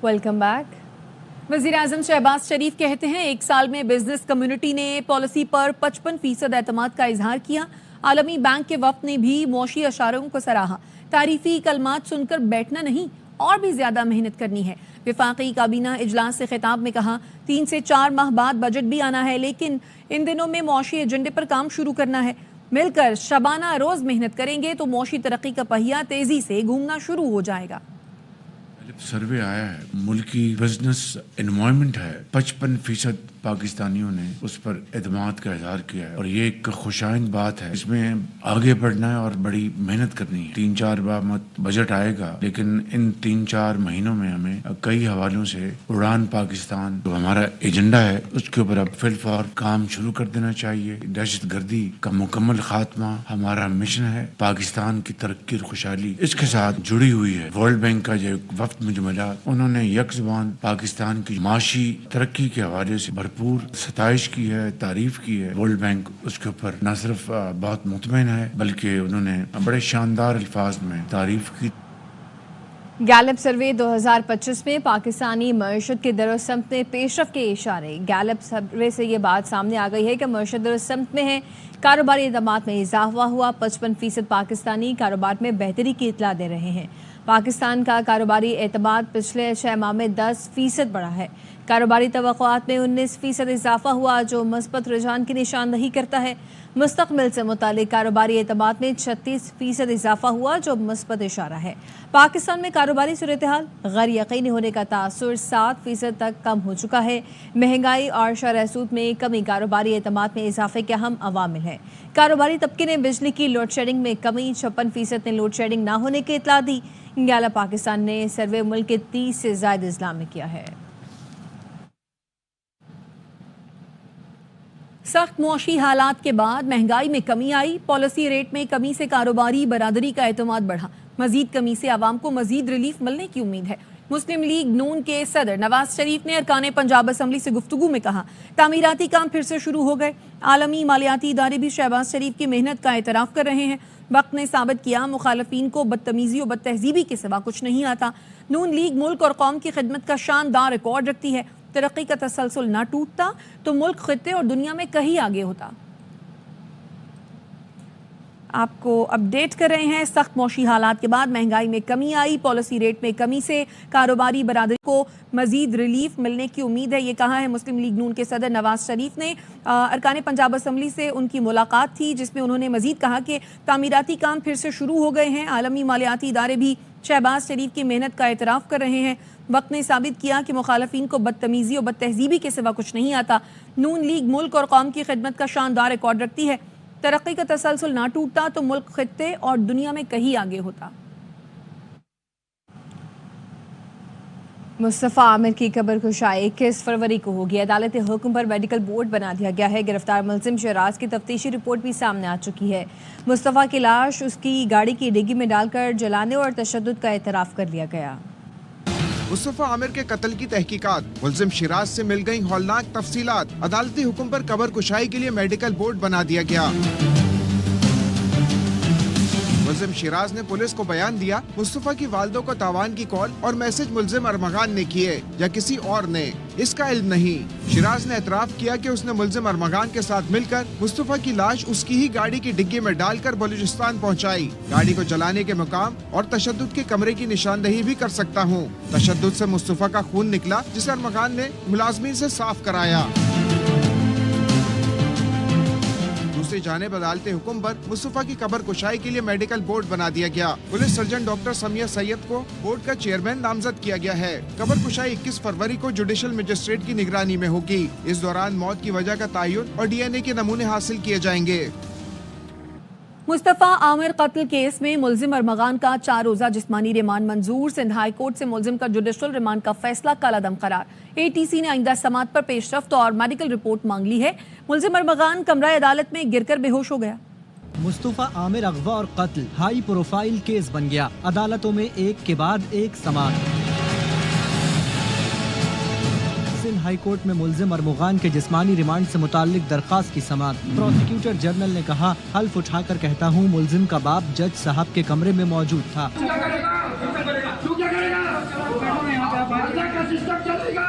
Welcome back. वज़ीर-ए-आज़म शहबाज शरीफ कहते हैं 1 साल में बिजनेस कम्युनिटी ने पॉलिसी पर 55% एतमाद का इजहार किया। आलमी बैंक के वफ्द ने भी मौशी अशारों को सराहा। तारीफी कलमात सुनकर बैठना नहीं और भी ज्यादा मेहनत करनी है। विफाकी काबीना इजलास से खिताब में कहा 3 से 4 माह बाद बजट भी आना है, लेकिन इन दिनों में मौशी एजेंडे पर काम शुरू करना है। मिलकर शबाना रोज मेहनत करेंगे तो मौशी तरक्की का पहिया तेजी से घूमना शुरू हो जाएगा। सर्वे आया है, मुल्की बिजनेस एनवायरनमेंट है, 55% पाकिस्तानियों ने उस पर एतमाद का इजहार किया है और ये एक खुशाइन बात है। इसमें आगे बढ़ना है और बड़ी मेहनत करनी है। 3-4 बार बजट आएगा, लेकिन इन 3-4 महीनों में हमें कई हवालों से उड़ान पाकिस्तान जो हमारा एजेंडा है उसके ऊपर अब फिलफौर काम शुरू कर देना चाहिए। दहशत गर्दी का मुकम्मल खात्मा हमारा मिशन है। पाकिस्तान की तरक्की और खुशहाली इसके साथ जुड़ी हुई है। वर्ल्ड बैंक का जो वफ्द मुझे मिला, उन्होंने यकजुबान पाकिस्तान की माशी तरक्की के हवाले से भरपूर सताइश की है, तारीफ की है। वर्ल्ड बैंक उसके ऊपर न सिर्फ बहुत मुतमईन है, बल्कि उन्होंने बड़े शानदार अल्फाज में तारीफ की। गैलप सर्वे 2025 में पाकिस्तानी मईशत के दरअसमत में पेशरफ के इशारे। गैलप सर्वे से ये बात सामने आ गई है कि मईशत दरअसमत में है। कारोबारी एतमाद में इजाफा हुआ। 55% पाकिस्तानी कारोबार में बेहतरी की इतला दे रहे हैं। पाकिस्तान का कारोबारी एतमाद पिछले 6 माह में 10% बढ़ा है। कारोबारी तवक्कुआत में 19% इजाफा हुआ, जो मुस्बत रुझान की निशानदही करता है। मुस्तकबिल से मुतालिक कारोबारी एतमाद में 36% इजाफा हुआ, जो मुस्बत इशारा है। पाकिस्तान में कारोबारी सूरत-ए-हाल गैर यकीनी होने का तासुर 7% तक कम हो चुका है। महंगाई और शरह सूद में कमी कारोबारी एतमाद में इजाफे के अहम अवामिल है। कारोबारी तबके ने बिजली की लोड शेडिंग में कमी, 56% ने लोड शेडिंग न होने की इतला दी। गैलप पाकिस्तान ने सर्वे मुल्क के 30 से ज्यादा अजला में किया है। सख्त मौशी हालात के बाद महंगाई में कमी आई। पॉलिसी रेट में कमी से कारोबारी बरादरी का एतमाद बढ़ा। मजीद कमी से आवाम को मजीद रिलीफ मिलने की उम्मीद है। मुस्लिम लीग नून के सदर नवाज शरीफ ने अरकान पंजाब असम्बली से गुफ्तगू में कहा तामीराती काम फिर से शुरू हो गए। आलमी मालियाती इदारे भी शहबाज शरीफ की मेहनत का एतराफ़ कर रहे हैं। वक्त ने साबित किया मुखालफीन को बदतमीजी और बदतहजीबी के सिवा कुछ नहीं आता। नून लीग मुल्क और कौम की खिदमत का शानदार रिकॉर्ड रखती है। तरक्की का तसलसल ना टूटता तो मुल्क खित्ते और दुनिया में कहीं आगे होता। आपको अपडेट कर रहे हैं। सख्त मौशी हालात के बाद महंगाई में कमी आई। पॉलिसी रेट में कमी से कारोबारी बरादरी को मजीद रिलीफ मिलने की उम्मीद है। ये कहा है मुस्लिम लीग नून के सदर नवाज शरीफ ने। अरकान पंजाब असम्बली से उनकी मुलाकात थी, जिसमें उन्होंने मजीद कहा कि तामीराती काम फिर से शुरू हो गए हैं। आलमी मालियाती इदारे भी शहबाज शरीफ की मेहनत का एतराफ़ कर रहे हैं। वक्त ने साबित किया कि मुखालफीन को बदतमीजी और बदतहजीबी के सिवा कुछ नहीं आता। नून लीग मुल्क और कौम की खिदमत का शानदार रिकॉर्ड रखती है। तरक्की का तसलसल ना टूटता तो मुल्क खित्ते और दुनिया में कहीं आगे होता। मुस्तफ़ा आमिर की कब्र कुशाई 21 फरवरी को होगी। अदालत हुक्म पर मेडिकल बोर्ड बना दिया गया है। गिरफ्तार मुलजिम शिराज की तफ्तीशी रिपोर्ट भी सामने आ चुकी है। मुस्तफ़ा की लाश उसकी गाड़ी की डिग्गी में डालकर जलाने और तशद्दुद का एतराफ़ कर लिया गया। मुस्तफ़ा आमिर के कत्ल की तहकीकात, मुलजिम शिराज से मिल गई हौलनाक तफसीलात। अदालती हुक्म पर कब्र कुशाई के लिए मेडिकल बोर्ड बना दिया गया। मुलजिम शिराज ने पुलिस को बयान दिया। मुस्तफ़ा की वालदों को तावान की कॉल और मैसेज मुलजिम अरमगान ने किए या किसी और ने, इसका इल्म नहीं। शिराज ने एतराफ़ किया कि उसने मुलजिम अरमगान के साथ मिलकर मुस्तफ़ा की लाश उसकी ही गाड़ी की डिग्गी में डालकर बलूचिस्तान पहुंचाई। गाड़ी को जलाने के मुकाम और तशद्दुद के कमरे की निशानदही भी कर सकता हूँ। तशद्दुद से मुस्तफ़ा का खून निकला, जिसे अरमगान ने मुलाजमीन से साफ कराया। दूसरी जानिब अदालती हुक्म पर मुस्तफ़ा की कब्र कुशाई के लिए मेडिकल बोर्ड बना दिया गया। Police surgeon doctor Samiya Syed को बोर्ड का चेयरमैन नामजद किया गया है। कब्र कुशाई 21 फरवरी को जुडिशल मजिस्ट्रेट की निगरानी में होगी। इस दौरान मौत की वजह का तयन और DNA के नमूने हासिल किए जाएंगे। मुस्तफ़ा आमिर कत्ल केस में मुलजिम अरमगान का 4 रोज़ा जिस्मानी रिमांड मंजूर। सिंध हाई कोर्ट से मुलजिम का जुडिशल रिमांड का फैसला कलअदम करार। ATC ने आइंदा समात पर पेशरफ्त और मेडिकल रिपोर्ट मांग ली है। मुलजिम अरमगान कमरा अदालत में गिरकर बेहोश हो गया। मुस्तफ़ा आमिर अगवा और कत्ल हाई प्रोफाइल केस बन गया। अदालतों में एक के बाद एक समात। सिंध हाई कोर्ट में मुलजिम अरमगान के जिस्मानी रिमांड से मुताल्लिक दरख्वास्त की समात। प्रोसिक्यूटर जनरल ने कहा, हल्फ उठाकर कहता हूँ मुलजिम का बाप जज साहब के कमरे में मौजूद था। सिस्टम चलेगा।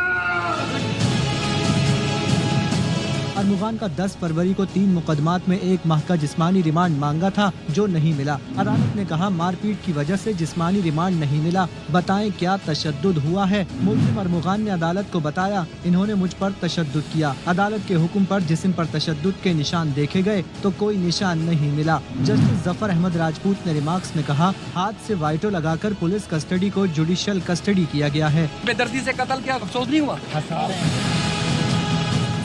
अरमुगान का 10 फरवरी को 3 मुकदमात में 1 माह का जिस्मानी रिमांड मांगा था, जो नहीं मिला। अदालत ने कहा मारपीट की वजह से जिस्मानी रिमांड नहीं मिला, बताएं क्या तशद्दुद हुआ है। मुल्जिम अरमुगान ने अदालत को बताया, इन्होंने मुझ पर तशद्दुद किया। अदालत के हुक्म पर जिस्म पर तशद्दुद के निशान देखे गए तो कोई निशान नहीं मिला। जस्टिस जफर अहमद राजपूत ने रिमार्क्स में कहा, हाथ से वाइटो लगाकर पुलिस कस्टडी को जुडिशियल कस्टडी किया गया है। बेदर्दी से कत्ल किया, अफसोस नहीं हुआ।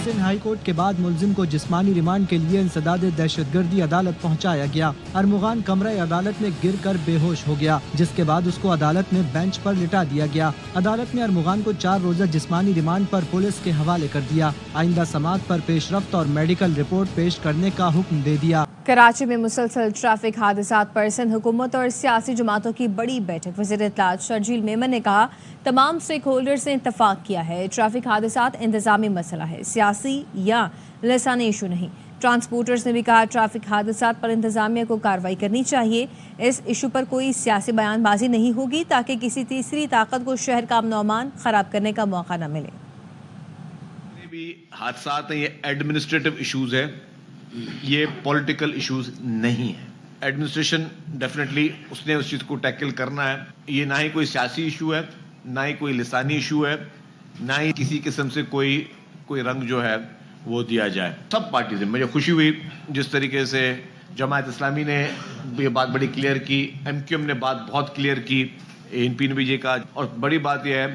सिंध हाई कोर्ट के बाद मुल्जिम को जिस्मानी रिमांड के लिए इंसदाद दहशतगर्दी अदालत पहुंचाया गया। अरमुगान कमरे अदालत में गिरकर बेहोश हो गया, जिसके बाद उसको अदालत में बेंच पर लिटा दिया गया। अदालत ने अरमुगान को 4 रोजा जिस्मानी रिमांड पर पुलिस के हवाले कर दिया। आइंदा समाअत पर पेशरफ्त और मेडिकल रिपोर्ट पेश करने का हुक्म दे दिया। कराची में मुसलसल ट्रैफिक हादसात पर सिंध हुकूमत और सियासी जमातों की बड़ी बैठक। वज़ीर इत्तलात शर्जील मेमन ने कहा, तमाम स्टेक होल्डर्स ने इत्तफाक किया है, ट्रैफिक हादसात इंतजामी मसला है, सियासी या लसानी इशू नहीं। ट्रांसपोर्टर्स ने भी कहा, ट्रैफिक हादसात पर इंतजामिया को कार्रवाई करनी चाहिए। इस इशू पर कोई सियासी बयानबाजी नहीं होगी ताकि किसी तीसरी ताकत को शहर का अमन खराब करने का मौका न मिले। भी हादसात हैं, ये एडमिनिस्ट्रेटिव इश्यूज है, ये पॉलिटिकल इश्यूज नहीं है। एडमिनिस्ट्रेशन डेफिनेटली उसने उस चीज़ को टैकल करना है। ये ना ही कोई सियासी इशू है, ना ही कोई लिसानी इशू है, ना ही किसी किस्म से कोई रंग जो है वो दिया जाए। सब पार्टी से मुझे खुशी हुई जिस तरीके से जमात इस्लामी ने ये बात बड़ी क्लियर की, MQM ने बात बहुत क्लियर की, ANP ने भी ये कहा, और बड़ी बात यह है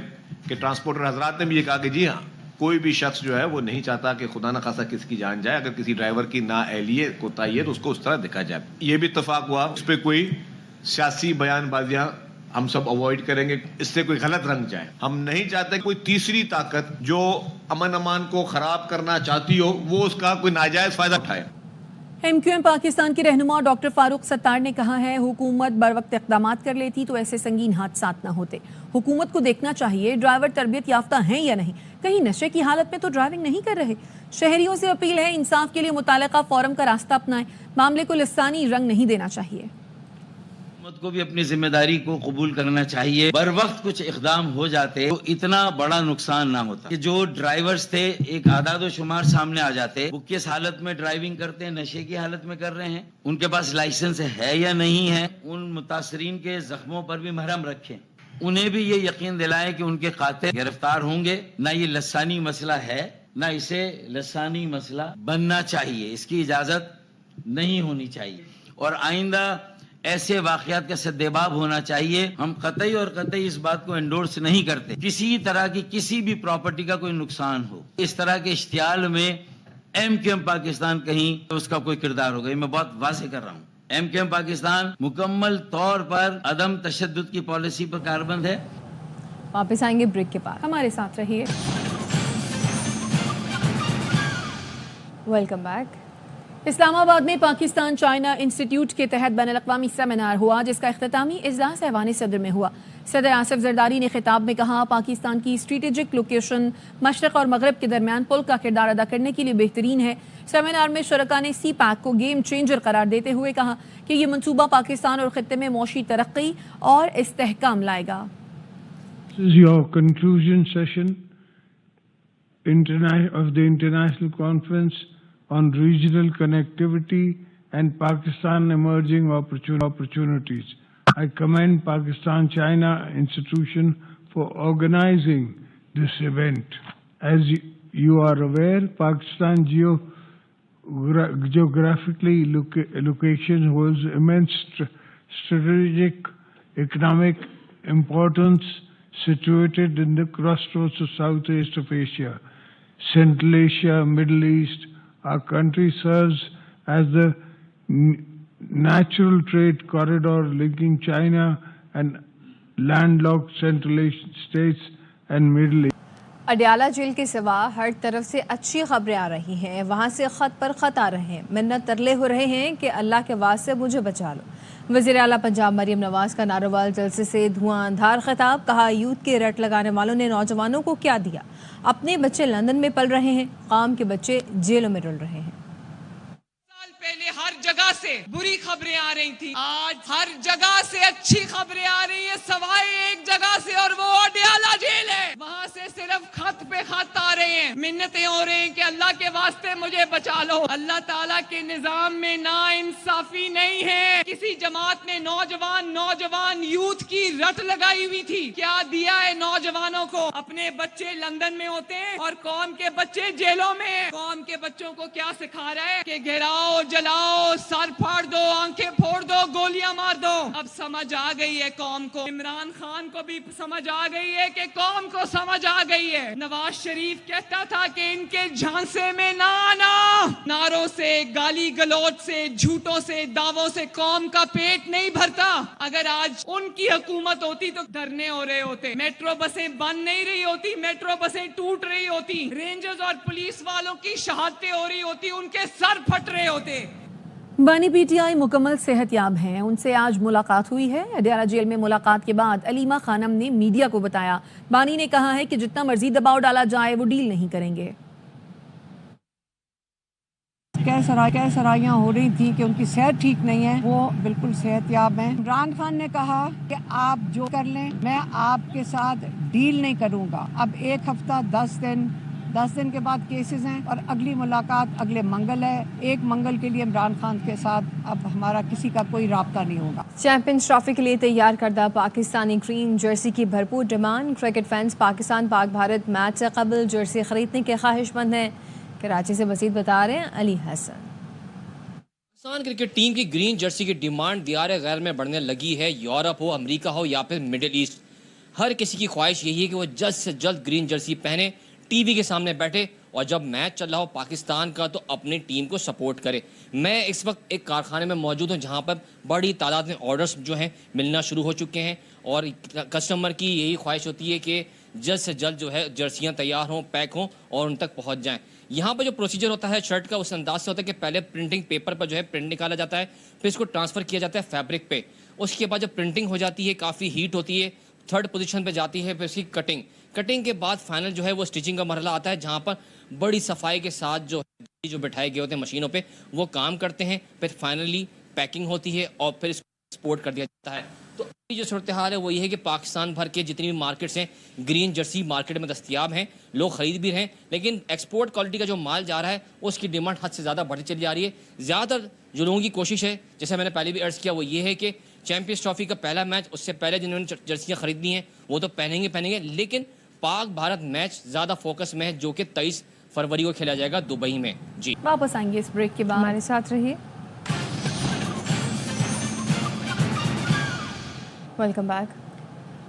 कि ट्रांसपोर्टर हजरात ने भी ये कहा कि जी हाँ, कोई भी शख्स जो है वो नहीं चाहता कि खुदा न खासा किसी की जान जाए। अगर किसी ड्राइवर की ना एहलियत कोताही है तो उसको उस तरह देखा जाए। ये भी इत्तफाक हुआ, उस पर कोई सियासी बयानबाजियां हम सब अवॉइड करेंगे, इससे कोई गलत रंग जाए। हम नहीं चाहते कोई तीसरी ताकत जो अमन को खराब करना चाहती हो वो उसका कोई नाजायज फायदा उठाए। MQM पाकिस्तान के रहनुमा डॉक्टर फारूक सत्तार ने कहा है, हुकूमत बर वक्त इक़दाम कर लेती तो ऐसे संगीन हादसात न होते। हुकूमत को देखना चाहिए ड्राइवर तरबियत याफ्ता हैं या नहीं, कहीं नशे की हालत में तो ड्राइविंग नहीं कर रहे। शहरियों से अपील है, इंसाफ के लिए मुतालिका फोरम का रास्ता अपनाएं, मामले को लिसानी रंग नहीं देना चाहिए। हुकूमत को भी अपनी जिम्मेदारी को कबूल करना चाहिए। बर वक्त कुछ इकदाम हो जाते तो इतना बड़ा नुकसान ना होता कि जो ड्राइवर्स थे एक आदाद व शुमार सामने आ जाते, वो किस हालत में ड्राइविंग करते हैं, नशे की हालत में कर रहे हैं, उनके पास लाइसेंस है या नहीं है। उन मुतासरीन के जख्मों पर भी मरहम रखें, उन्हें भी ये यकीन दिलाएं कि उनके कातिल गिरफ्तार होंगे। ना ये लसानी मसला है, ना इसे लसानी मसला बनना चाहिए, इसकी इजाजत नहीं होनी चाहिए और आइंदा ऐसे वाकयात का सद्देबाब होना चाहिए। हम कतई और कतई इस बात को एंडोर्स नहीं करते किसी तरह की किसी भी प्रॉपर्टी का कोई नुकसान हो। इस तरह के इश्तियाल में MQM पाकिस्तान कहीं उसका कोई किरदार होगा, मैं बहुत वाज़ेह कर रहा हूँ। MQM पाकिस्तान मुकम्मल तौर पर अदम तशद्दुद की पॉलिसी पर कारबंद है। वापस आएंगे ब्रेक के बाद, हमारे साथ रहिए। Welcome back. इस्लामाबाद में पाकिस्तान चाइना इंस्टीट्यूट के तहत बैनुल-अक़वामी सेमिनार हुआ, जिसका इख्तितामी इजलास ऐवान सदर में हुआ। सदर आसिफ जरदारी ने खिताब में कहा, पाकिस्तान की स्ट्रेटेजिक लोकेशन मशरक़ और मगरब के दरमियान पुल का किरदार अदा करने के लिए बेहतरीन है। सेमिनार में शुरका ने CPAC को गेम चेंजर करार देते हुए कहा कि ये मनसूबा पाकिस्तान और खित्ते में मौशी तरक्की और इस्तेहकाम लाएगा। Your conclusion session of the International Conference on Regional Connectivity and Pakistan Emerging Opportunities. I commend Pakistan-China Institution for organizing this event. As you are aware, Pakistan geographically location holds immense strategic economic importance, situated in the crossroads of Southeast of Asia, Central Asia, Middle East. Our country serves as the natural trade corridor linking China and landlocked Central Asian states and Middle East. Adiala jail के सिवा हर तरफ से अच्छी खबरें आ रही हैं, वहाँ से ख़त पर ख़त आ रहे हैं, मिन्नत तरले हो रहे हैं कि अल्लाह के वास्ते मुझे बचा लो। वज़ीर आला पंजाब मरियम नवाज़ का नारोवाल जलसे से धुआंधार खिताब, कहा यूथ के रट लगाने वालों ने नौजवानों को क्या दिया, अपने बच्चे लंदन में पल रहे हैं, काम के बच्चे जेलों में रुल रहे हैं। पहले हर जगह से बुरी खबरें आ रही थी, आज हर जगह से अच्छी खबरें आ रही है, सवाए एक जगह से, और वो अडयाला जेल है। वहाँ से रहे हैं, मिन्नतें हो रहे हैं कि अल्लाह के वास्ते मुझे बचा लो। अल्लाह ताला के निजाम में नाइंसाफी नहीं है। किसी जमात ने नौजवान यूथ की रट लगाई हुई थी, क्या दिया है नौजवानों को? अपने बच्चे लंदन में होते हैं और कौम के बच्चे जेलों में। कौम के बच्चों को क्या सिखा रहा है कि गिराओ, जलाओ, सर फाड़ दो, आंखें फोड़ दो, गोलियां मार दो। अब समझ आ गई है कौम को, इमरान खान को भी समझ आ गई है कि कौम को समझ आ गई है। नवाज शरीफ कहता था कि इनके झांसे में ना आना। नारों से, गाली गलौज से, झूठों से, दावों से कौम का पेट नहीं भरता। अगर आज उनकी हुकूमत होती तो धरने हो रहे होते, मेट्रो बसें बंद नहीं रही होती, मेट्रो बसें टूट रही होती, रेंजर्स और पुलिस वालों की शहादतें हो रही होती, उनके सर फट रहे होते। बानी पीटीआई मुकम्मल सेहतयाब हैं। उनसे आज मुलाकात हुई है। अडियाला जेल में मुलाकात के बाद अलीमा खानम ने मीडिया को बताया, बानी ने कहा है कि जितना मर्जी दबाव डाला जाए वो डील नहीं करेंगे। सराइयाँ हो रही थी कि उनकी सेहत ठीक नहीं है, वो बिल्कुल सेहतयाब हैं। इमरान खान ने कहा कि आप जो कर लें, मैं आपके साथ डील नहीं करूँगा। अब 1 हफ्ता 10 दिन के बाद केसेस हैं और अगली मुलाकात अगले मंगल है। 1 मंगल के लिए इमरान खान के साथ अब हमारा किसी का कोई राब्ता नहीं होगा। चैंपियंस ट्रॉफी के लिए तैयार करदा पाकिस्तानी ग्रीन जर्सी की भरपूर demand. Cricket fans Pakistan Pak Bharat match से कबल जर्सी खरीदने के ख्वाहिशमंद हैं। कराची से मजीद बता रहे हैं अली हसन। पाकिस्तान क्रिकेट टीम की ग्रीन जर्सी की डिमांड दियार गैर में बढ़ने लगी है। यूरोप हो, अमेरिका हो या फिर मिडिल ईस्ट, हर किसी की ख्वाहिश यही है कि वो जल्द से जल्द ग्रीन जर्सी पहने, टीवी के सामने बैठे और जब मैच चल रहा हो पाकिस्तान का तो अपनी टीम को सपोर्ट करे। मैं इस वक्त एक कारखाने में मौजूद हूँ जहाँ पर बड़ी तादाद में ऑर्डर्स जो हैं मिलना शुरू हो चुके हैं और कस्टमर की यही ख्वाहिश होती है कि जल्द से जल्द जो है जर्सियाँ तैयार हों, पैक हों और उन तक पहुँच जाएँ। यहाँ पर जो प्रोसीजर होता है शर्ट का उस अंदाज से होता है कि पहले प्रिंटिंग पेपर पर जो है प्रिंट निकाला जाता है, फिर इसको ट्रांसफ़र किया जाता है फैब्रिक पे। उसके बाद जब प्रिंटिंग हो जाती है, काफ़ी हीट होती है, 3rd पोजीशन पे जाती है, फिर इसकी कटिंग के बाद फाइनल जो है वो स्टिचिंग का मरहला आता है जहाँ पर बड़ी सफाई के साथ जो बिठाए गए होते हैं मशीनों पे वो काम करते हैं, फिर फाइनली पैकिंग होती है और फिर इसको एक्सपोर्ट कर दिया जाता है। तो अभी जो सूरत हाल है वो ये है कि पाकिस्तान भर के जितनी भी मार्केट्स हैं ग्रीन जर्सी मार्केट में दस्तियाब हैं, लोग ख़रीद भी रहे हैं, लेकिन एक्सपोर्ट क्वालिटी का जो माल जा रहा है उसकी डिमांड हद से ज़्यादा बढ़ती चली जा रही है। ज़्यादातर जो लोगों की कोशिश है, जैसे मैंने पहले भी अर्ज़ किया, वो ये है कि चैंपियंस ट्रॉफी का पहला मैच, उससे पहले जिन्होंने जर्सियाँ ख़रीदनी हैं वो तो पहनेंगे, लेकिन पाक भारत मैच ज़्यादा फोकस में है जो कि 23 फरवरी को खेला जाएगा दुबई में। जी वापस आएंगे इस ब्रेक के बाद, हमारे साथ रहिए। Welcome back.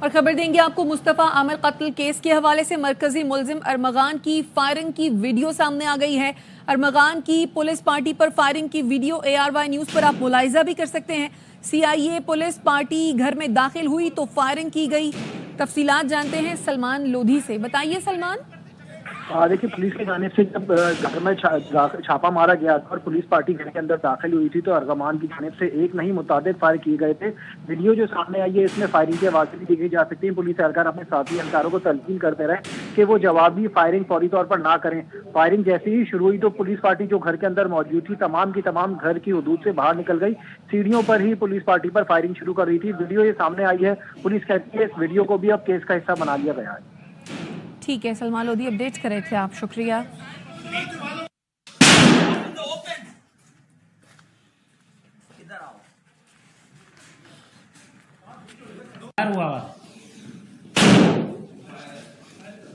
और खबर देंगे आपको मुस्तफ़ा आमिर कत्ल केस के हवाले से मरकजी मुलजिम अरमगान की फायरिंग की वीडियो सामने आ गई है। अरमगान की पुलिस पार्टी पर फायरिंग की वीडियो ARY न्यूज़ पर आप मुलाहिजा भी कर सकते हैं। CIA पुलिस पार्टी घर में दाखिल हुई तो फायरिंग की गई। तफसीलात जानते हैं सलमान लोधी से। बताइए सलमान। देखिए, पुलिस की जानिब से जब घर में छापा मारा गया था और पुलिस पार्टी घर के अंदर दाखिल हुई थी तो अरगमान की जानिब से एक नहीं मुतादिद फायर किए गए थे। वीडियो जो सामने आई है इसमें फायरिंग की आवाज़ भी देखी जा सकती है। पुलिस एहलकार अपने साथी एहलकारों को तलकीन करते रहे कि वो जवाबी फायरिंग फौरी तौर पर ना करें। फायरिंग जैसे ही शुरू हुई तो पुलिस पार्टी जो घर के अंदर मौजूद थी तमाम की तमाम घर की हदूद से बाहर निकल गई। सीढ़ियों पर ही पुलिस पार्टी पर फायरिंग शुरू कर रही थी। वीडियो ये सामने आई है। पुलिस कहती है इस वीडियो को भी अब केस का हिस्सा बना लिया गया है। ठीक है सलमान लोधी, अपडेट कर रहे थे आप, शुक्रिया।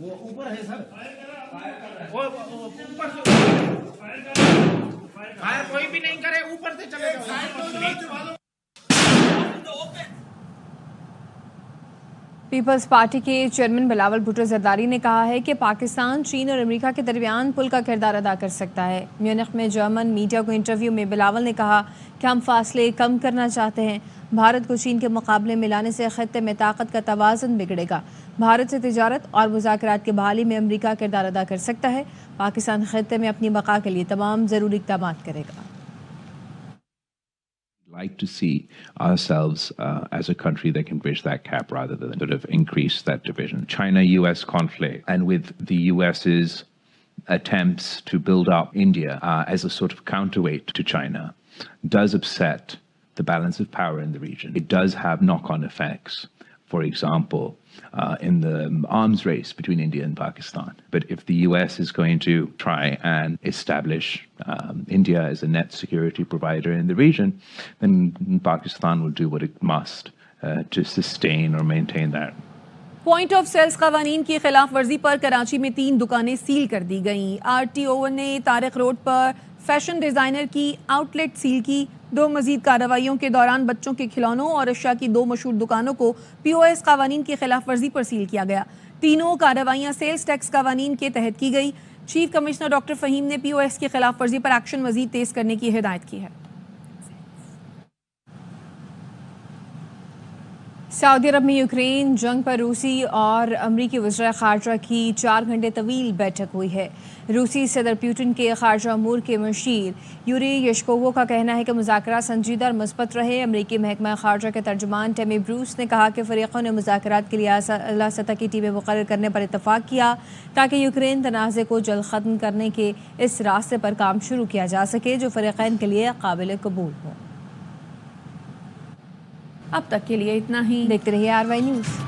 वो ऊपर है सर, वो ऊपर से फायर कोई भी नहीं करे, ऊपर से चले जाओ। पीपल्स पार्टी के चेयरमैन बिलावल भुट्टो जरदारी ने कहा है कि पाकिस्तान चीन और अमेरिका के दरमियान पुल का किरदार अदा कर सकता है। म्यूनिख में जर्मन मीडिया को इंटरव्यू में बिलावल ने कहा कि हम फासले कम करना चाहते हैं। भारत को चीन के मुकाबले में लाने से खत्ते में ताकत का तवाज़ुन बिगड़ेगा। भारत से तिजारत और मुज़ाकरात की बहाली में अमेरिका किरदार अदा कर सकता है। पाकिस्तान खत्ते में अपनी बका के लिए तमाम ज़रूरी इक़दाम करेगा। like to see ourselves as a country that can bridge that gap rather than sort of increase that division. China-US conflict, and with the US's attempts to build up India as a sort of counterweight to China, does upset the balance of power in the region. It does have knock-on effects for example, in the arms race between India and Pakistan. But if the US is going to try and establish India as a net security provider in the region, then Pakistan will do what it must to sustain or maintain that. Point of sales قوانین کی خلاف ورزی پر کراچی میں 3 دکانیں cell کر دی گئیں. RTO نے Tariq road پر fashion designer کی آؤٹ لیٹ سیل کی. 2 مزید کارروائیوں کے دوران بچوں کے کھلونوں اور اشیاء کی 2 مشہور دکانوں کو POS قوانین کی خلاف ورزی پر سیل کیا گیا. تینوں کارروائیاں سیلز ٹیکس قوانین کے تحت کی گئی. چیف کمشنر ڈاکٹر فہیم نے POS کی خلاف ورزی پر ایکشن مزید تیز کرنے کی ہدایت کی ہے. سعودی عرب میں یوکرین جنگ پر روسی اور امریکی وزراء خارجہ کی 4 گھنٹے طویل بیٹھک ہوئی ہے. روسی صدر پیوٹن کے خارجہ امور کے مشیر یوری یشکوو کا کہنا ہے کہ مذاکرات سنجیدہ اور مثبت رہے. امریکی محکمہ خارجہ کے ترجمان ٹیمی بروس نے کہا کہ فریقوں نے مذاکرات کے لیے اعلیٰ سطح کی ٹیمیں مقرر کرنے پر اتفاق کیا تاکہ یوکرین تنازع کو جلد ختم کرنے کے اس راستے پر کام شروع کیا جا سکے جو فریقین کے لیے قابل قبول ہو. اب تک کے لیے اتنا ہی. دیکھتے رہیے RY نیوز.